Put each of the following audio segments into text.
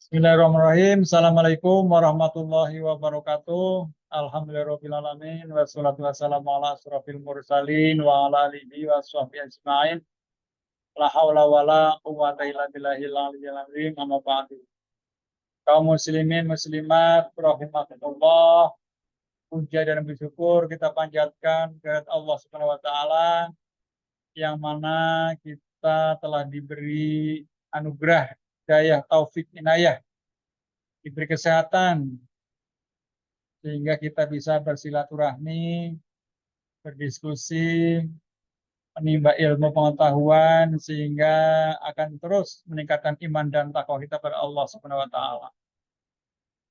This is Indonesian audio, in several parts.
Bismillahirrahmanirrahim. Assalamualaikum warahmatullahi wabarakatuh. Alhamdulillahirrahmanirrahim. Wassalatu wassalamu ala asrofil mursalin wa ala alihi wa sahbihi ajma'in. La hawla wa la quwwata illa billahil aliyyil azim. Amma ba'du. Kaum muslimin muslimat rahimakumullah. Puja dan bersyukur kita panjatkan kehadirat Allah Subhanahu wa taala yang mana kita telah diberi anugerah hidayah, taufik, inayah, diberi kesehatan, sehingga kita bisa bersilaturahmi, berdiskusi, menimba ilmu pengetahuan, sehingga akan terus meningkatkan iman dan takwa kita pada Allah Subhanahu wa taala.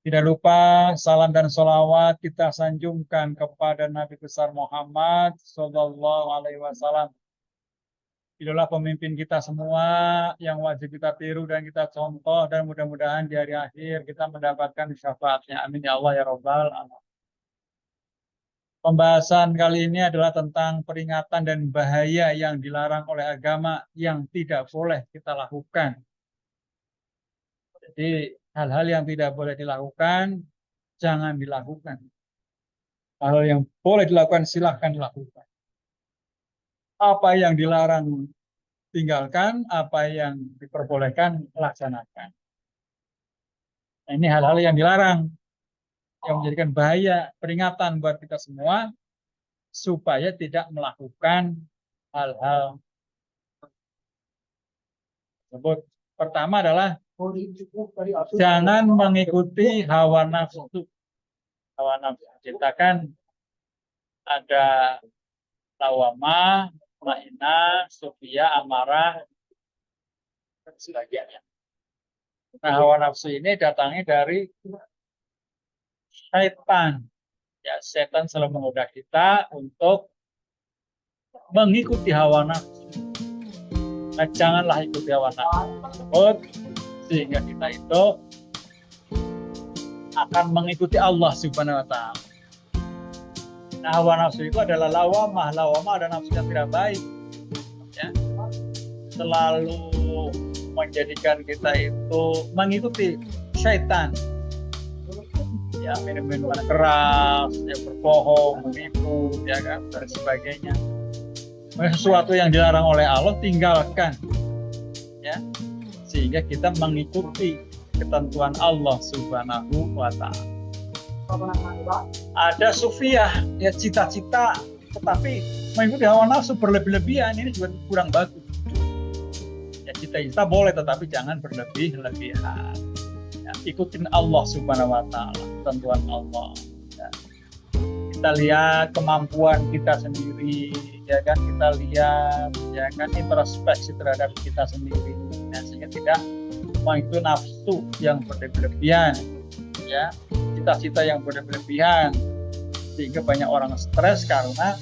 Tidak lupa salam dan sholawat kita sanjungkan kepada Nabi besar Muhammad Sallallahu Alaihi Wasallam. Itulah pemimpin kita semua yang wajib kita tiru dan kita contoh, dan mudah-mudahan di hari akhir kita mendapatkan syafaatnya. Amin ya Allah ya Rabbal alamin. Pembahasan kali ini adalah tentang peringatan dan bahaya yang dilarang oleh agama yang tidak boleh kita lakukan. Jadi hal-hal yang tidak boleh dilakukan, jangan dilakukan. Hal yang boleh dilakukan, silahkan dilakukan. Apa yang dilarang, tinggalkan. Apa yang diperbolehkan, laksanakan. Nah, ini hal-hal yang dilarang, yang menjadikan bahaya, peringatan buat kita semua, supaya tidak melakukan hal-hal tersebut. Pertama adalah jangan mengikuti hawa nafsu. Hawa nafsu ciptakan ada lawamah, ma'ina, sufia, amarah, dan sebagainya. Nah, hawa nafsu ini datangnya dari syaitan. Ya, setan selalu menggoda kita untuk mengikuti hawa nafsu. Nah, janganlah ikuti hawa nafsu tersebut, sehingga kita itu akan mengikuti Allah Subhanahu wa taala. Nah, hawa nafsu itu adalah lawamah. Lawamah ada nafsu yang tidak baik. Ya. Selalu menjadikan kita itu mengikuti syaitan. Ya, minum-minuman keras, ya, berbohong, menipu, ya kan, dan sebagainya. Sesuatu yang dilarang oleh Allah, tinggalkan. Ya. Sehingga kita mengikuti ketentuan Allah Subhanahu wa taala. Ada sufiah, ya cita-cita, tetapi mengikuti hawa nafsu berlebih-lebihan, ini juga kurang bagus. Ya, cita-cita boleh, tetapi jangan berlebih-lebihan. Ya, ikutin Allah Subhanahu wa taala, ketentuan Allah. Ya. Kita lihat kemampuan kita sendiri, ya kan, kita lihat, ya kan, introspeksi terhadap kita sendiri. Ya, sehingga tidak mengikuti nafsu yang berlebihan, ya, cita-cita yang berlebihan, sehingga banyak orang stres karena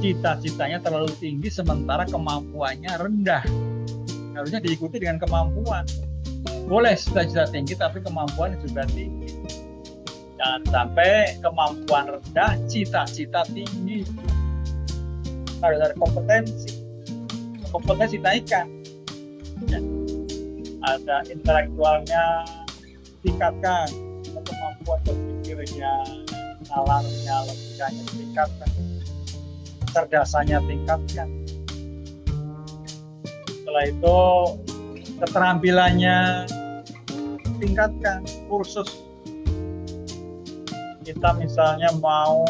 cita-citanya terlalu tinggi sementara kemampuannya rendah. Harusnya diikuti dengan kemampuan. Boleh cita-cita tinggi tapi kemampuan juga tinggi. Jangan sampai kemampuan rendah, cita-cita tinggi. Harus ada kompetensi naikkan. Ya. Ada intelektualnya tingkatkan, kemampuan berpikirnya, nalarnya, logikanya tingkatkan, cerdasannya tingkatkan. Setelah itu keterampilannya tingkatkan, kursus. Kita misalnya mau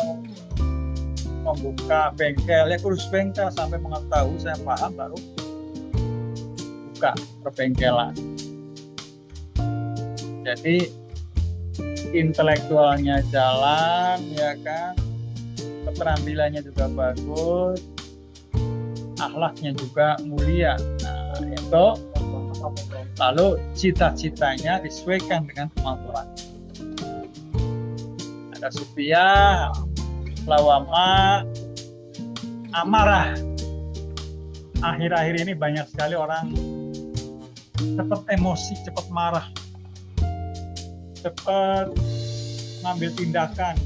membuka bengkel, ya kursus bengkel sampai mengetahui, saya paham, baru buka perbengkelan. Jadi intelektualnya jalan, ya kan, keterampilannya juga bagus, akhlaknya juga mulia. Nah, itu lalu cita-citanya disesuaikan dengan kemampuan. Ada sufiah, lawamah, amarah. Akhir-akhir ini banyak sekali orang cepat emosi, cepat marah, cepat mengambil tindakan,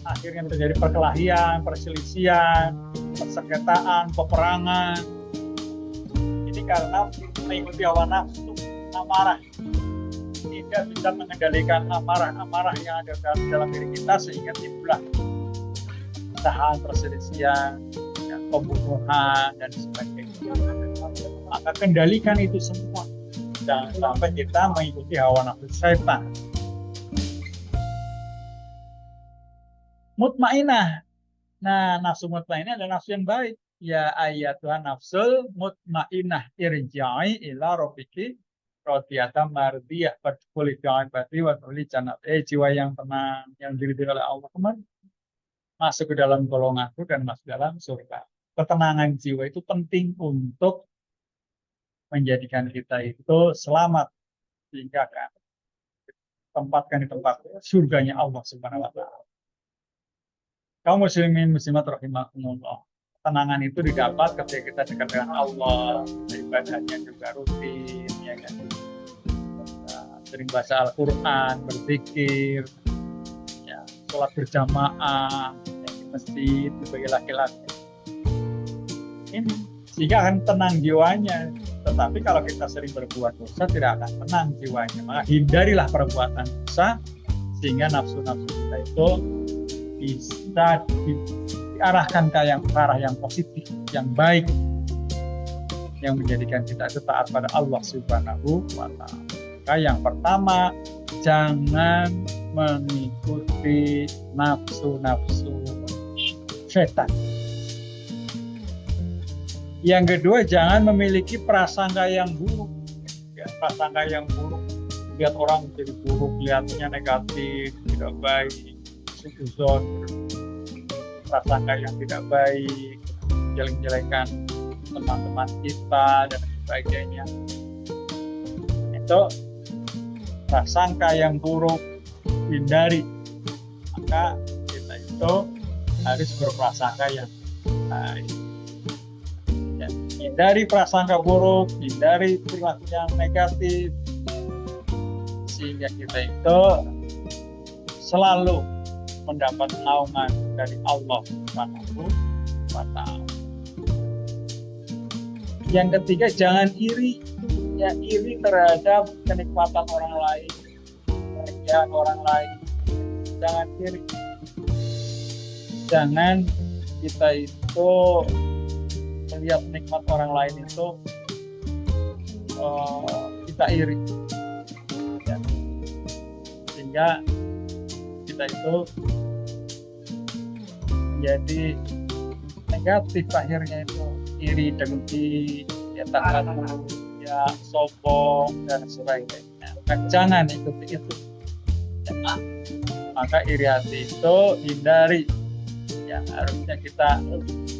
akhirnya terjadi perkelahian, perselisihan, persengketaan, peperangan. Ini karena mengikuti hawa nafsu, amarah. tidak bisa mengendalikan amarah yang ada dalam diri kita, sehingga timbullah pecahan, perselisihan, ya, pembunuhan dan sebagainya. Maka kendalikan itu semua, jangan sampai kita mengikuti hawa nafsu syaitan. Mutmainah. Nah, nafsu mutmainah adalah nafsu yang baik. Ya ayyatuhan nafsul mutmainah irji'i ila rabbiki radiyatan mardiyah fadkhuli fi ibadi wa dkhuli jannah. Jiwa yang tenang, yang diridhoi oleh Allah, masuk ke dalam golonganku dan masuk dalam surga. Ketenangan jiwa itu penting untuk menjadikan kita itu selamat, sehingga kan tempatkan di tempat surganya Allah Subhanahu wa taala. Kaum muslimin muslimat rahimakumullah. Ketenangan itu didapat ketika kita dekat dengan Allah, ibadahnya juga rutin, ya kan? Sering baca Al-Quran, berzikir, ya, sholat berjamaah, ya, di masjid sebagai laki-laki. Ini sehingga akan tenang jiwanya. Tetapi kalau kita sering berbuat dosa, tidak akan tenang jiwanya. Maka hindarilah perbuatan dosa, sehingga nafsu-nafsu kita itu bisa diarahkan ke arah yang positif, yang baik, yang menjadikan kita itu taat pada Allah Subhanahu wa taala. Maka yang pertama, jangan mengikuti nafsu-nafsu setan. Yang kedua, jangan memiliki prasangka yang buruk. Ya, prasangka yang buruk, lihat orang menjadi buruk, lihatnya negatif, tidak baik, suzon, prasangka yang tidak baik, jelek-jelekan teman-teman kita dan sebagainya. Itu prasangka yang buruk, hindari. Maka kita itu harus berprasangka yang baik. Ya, hindari prasangka buruk, hindari perilaku yang negatif, sehingga kita itu selalu mendapat naungan dari Allah Subhanahu wa taala. Yang ketiga, jangan iri. Ya, iri terhadap kenikmatan orang lain, kebahagiaan orang lain. Jangan iri. Jangan kita itu melihat nikmat orang lain itu kita iri. Ya. Sehingga kita itu menjadi negatif, akhirnya itu iri, dengki, ya takabur, ya sombong dan sebagainya. Jangan ikuti itu. Ya. Maka iri hati itu hindari. Ya, harusnya kita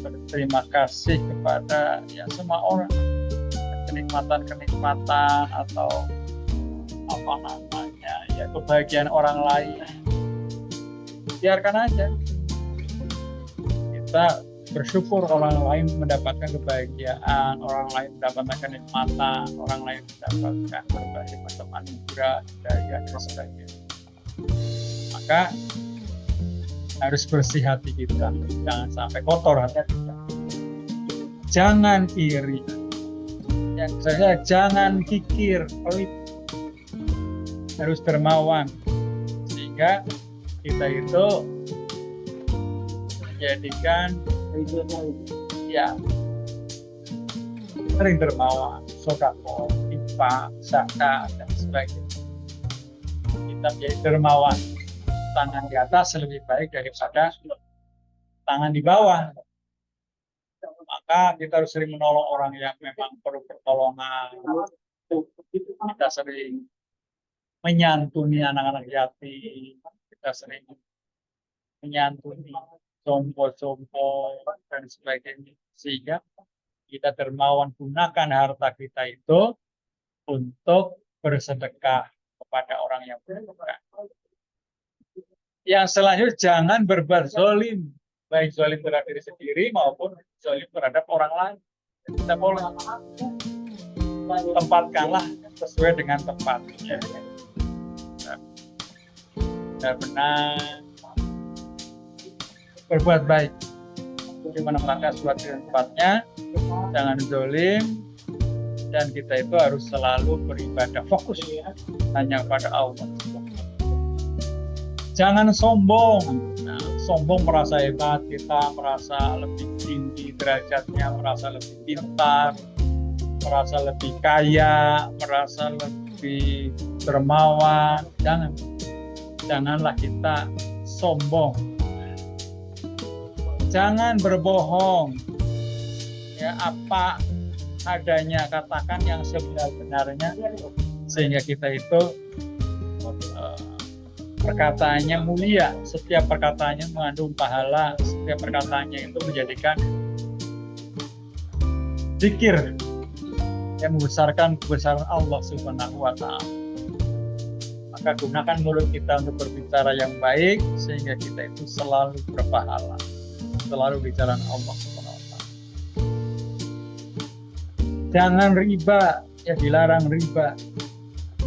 berterima kasih kepada ya semua orang, kenikmatan atau apa namanya, ya kebahagiaan orang lain. Biarkan aja. Kita bersyukur orang lain mendapatkan kebahagiaan, orang lain mendapatkan kenikmatan, orang lain mendapatkan berbagai macam anugerah, hidayah dan sebagainya. Maka harus bersih hati kita, jangan sampai kotor hati kita. Jangan iri, yang saya jangan kikir, pelit, harus dermawan, sehingga kita itu menjadikan ya sering dermawan, sedekah, infak, zakat dan sebagainya. Kita menjadi dermawan, tangan di atas lebih baik daripada tangan di bawah. Maka kita harus sering menolong orang yang memang perlu pertolongan. Kita sering menyantuni anak-anak yatim, kita sering menyantuni jompo-jompo dan sebagainya, sehingga kita dermawan, gunakan harta kita itu untuk bersedekah kepada orang yang membutuhkan. Yang selanjutnya, jangan berbuat zalim, baik zalim terhadap diri sendiri maupun zalim terhadap orang lain. Kita boleh tempatkanlah sesuai dengan tempatnya. Benar-benar berbuat baik, di mana-mana suatu tempatnya, jangan zalim, dan kita itu harus selalu beribadah fokus hanya pada Allah. Jangan sombong. Nah, sombong merasa hebat, kita merasa lebih tinggi derajatnya, merasa lebih pintar, merasa lebih kaya, merasa lebih dermawan. Janganlah kita sombong. Jangan berbohong. Ya, apa adanya katakan yang sebenar-benarnya sehingga kita itu perkataannya mulia. Setiap perkataannya mengandung pahala. Setiap perkataannya itu menjadikan zikir yang membesarkan kebesaran Allah Subhanahu wa Ta'ala. Maka gunakan mulut kita untuk berbicara yang baik sehingga kita itu selalu berpahala, selalu di jalan Allah Subhanahu wa Ta'ala. Jangan riba, ya dilarang riba,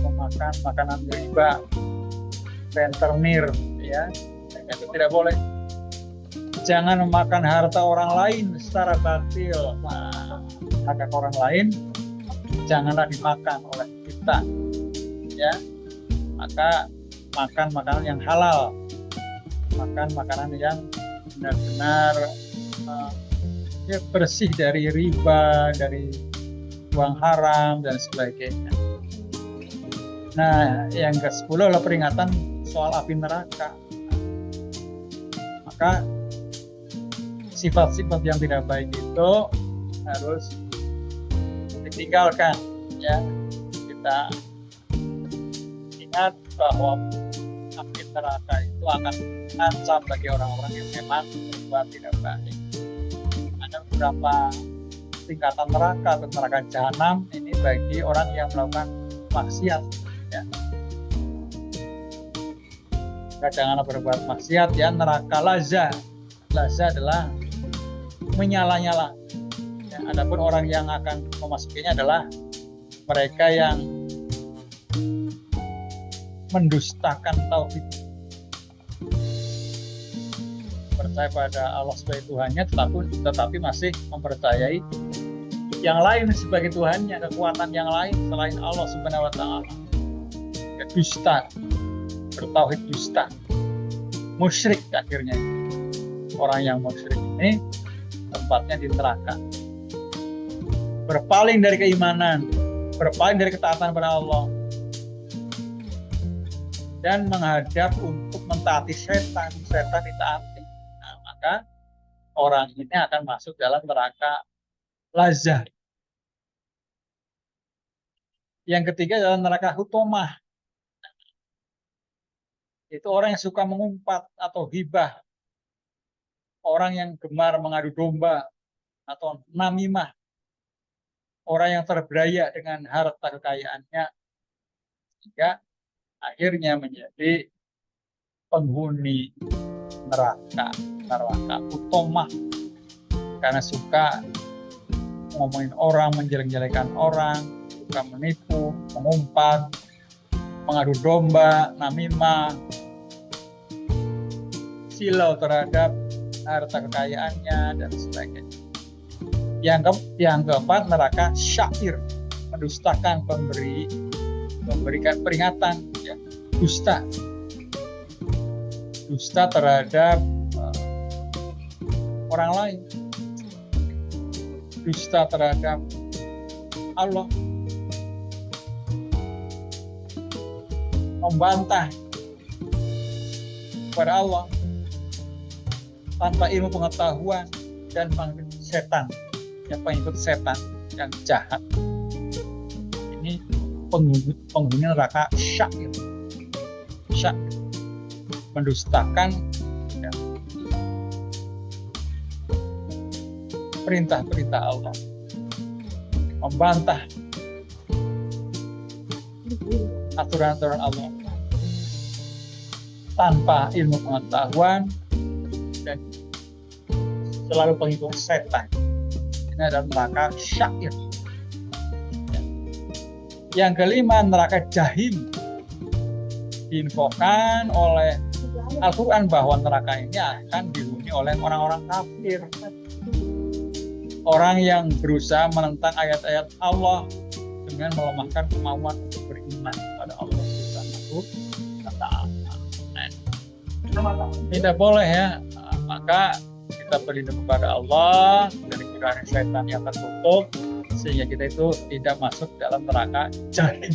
memakan makanan riba, rentenir, ya itu tidak boleh. Jangan memakan harta orang lain secara batil. Nah, hak orang lain janganlah dimakan oleh kita, ya. Maka makan makanan yang halal, makan makanan yang benar-benar ya, bersih dari riba, dari uang haram dan sebagainya. Nah, yang ke-10 adalah peringatan soal api neraka. Maka sifat-sifat yang tidak baik itu harus ditinggalkan, ya. Kita ingat bahwa api neraka itu akan mengancam bagi orang-orang yang memang berbuat tidak baik. Ada beberapa tingkatan neraka atau neraka jahanam ini bagi orang yang melakukan maksiat, ya. Janganlah berbuat maksiat, ya. Neraka lazza adalah menyala-nyala, ya. Adapun orang yang akan memasukinya adalah mereka yang mendustakan tauhid, percaya pada Allah sebagai Tuhannya, tetapi masih mempercayai yang lain sebagai Tuhannya, kekuatan yang lain selain Allah Subhanahu wa Ta'ala. Ya, dusta, bertauhid dusta, musyrik akhirnya. Orang yang musyrik ini tempatnya di neraka. Berpaling dari keimanan, berpaling dari ketaatan pada Allah, dan menghadap untuk mentaati setan ditaati. Nah, maka orang ini akan masuk dalam neraka lazah. Yang ketiga adalah neraka hutomah. Itu orang yang suka mengumpat atau hibah, orang yang gemar mengadu domba atau namimah, orang yang terberaya dengan harta kekayaannya, sehingga akhirnya menjadi penghuni neraka hutomah karena suka ngomongin orang, menjelek-jelekan orang, suka menipu, mengumpat, mengadu domba, namimah, silau terhadap harta kekayaannya dan sebagainya. Yang keempat, neraka syair, mendustakan memberikan peringatan, ya, dusta terhadap orang lain, dusta terhadap Allah, membantah kepada Allah tanpa ilmu pengetahuan dan pengikut setan, yang pengikut setan yang jahat. Ini penghuni neraka syair, mendustakan, ya, perintah-perintah Allah, membantah aturan-aturan Allah tanpa ilmu pengetahuan dan selalu pengikut setan. Ini adalah neraka syair. Yang kelima, neraka jahim. Diinfokan oleh Al-Quran bahwa neraka ini akan dihuni oleh orang-orang kafir, orang yang berusaha menentang ayat-ayat Allah, dengan melemahkan kemauan untuk beriman kepada Allah Subhanahu wa Ta'ala. Tidak boleh ya. Maka kita berlindung kepada Allah dari godaan setan yang tertutup, sehingga kita itu tidak masuk dalam neraka jahim.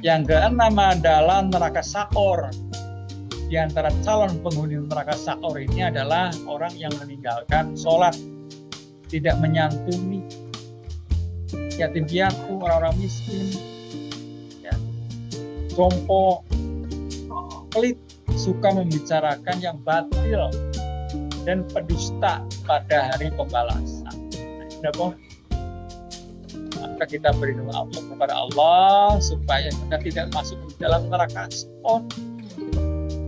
Yang keenam adalah neraka Saqor. Di antara calon penghuni neraka Saqor ini adalah orang yang meninggalkan sholat, tidak menyantuni yatim piatu, orang-orang miskin, ya, jompo, pelit, suka membicarakan yang batil dan pedusta pada hari pembalasan. Maka kita berlindung kepada Allah supaya kita tidak masuk ke dalam neraka Saqor.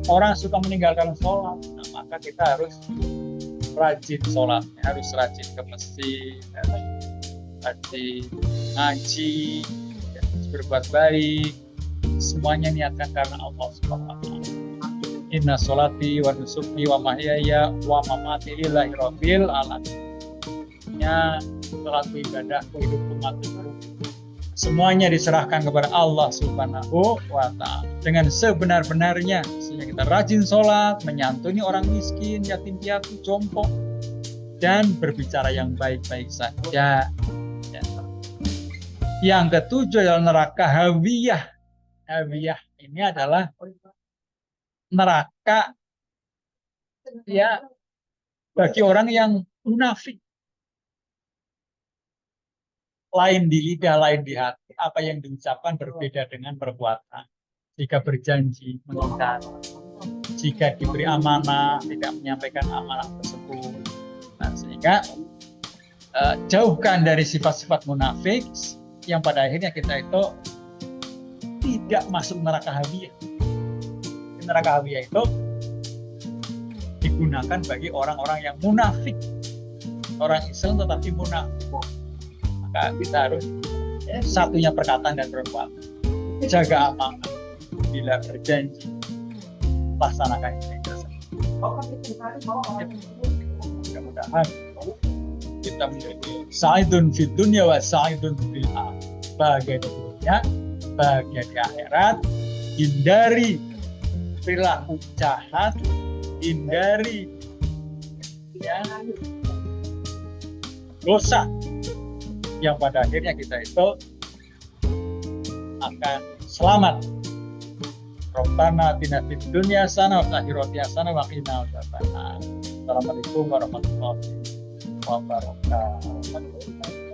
Orang suka meninggalkan sholat, maka kita harus rajin sholatnya, harus rajin ke masjid, rajin ngaji, berbuat baik, semuanya niatkan karena Allah Subhanahu wa Ta'ala. Inna sholati wa nusuki wa mahyaya wa mamati lillahi rabbil alamin. Sholat ibadah, hidupku, matiku, semuanya diserahkan kepada Allah Subhanahu wa Ta'ala dengan sebenar-benarnya, sehingga kita rajin sholat, menyantuni orang miskin, yatim piatu, jompo, dan berbicara yang baik-baik saja. Ya. Yang ketujuh adalah neraka Hawiyah. Hawiyah ini adalah neraka ya bagi orang yang munafik. Lain di lidah, lain di hati. Apa yang diucapkan berbeda dengan perbuatan. Jika berjanji mengingkar, jika diberi amanah tidak menyampaikan amanah tersebut. Nah, sehingga jauhkan dari sifat-sifat munafik yang pada akhirnya kita itu tidak masuk neraka Hawiyah. Neraka Hawiyah itu digunakan bagi orang-orang yang munafik, orang Islam tetapi munafik. Maka kita harus satunya perkataan dan perbuatan, jaga amanah, bila berjanji laksanakan ini. Mudah-mudahan kita menjadi sa'idun fid dunya wa sa'idun fil akhirah, bahagia di dunia, bahagia di akhirat. Hindari perilaku jahat, hindari ya dosa yang pada akhirnya kita itu akan selamat. Rabbana atina fid dunya hasanah wa fil akhirati hasanah wa qina adzabannar. Assalamualaikum warahmatullahi wabarakatuh.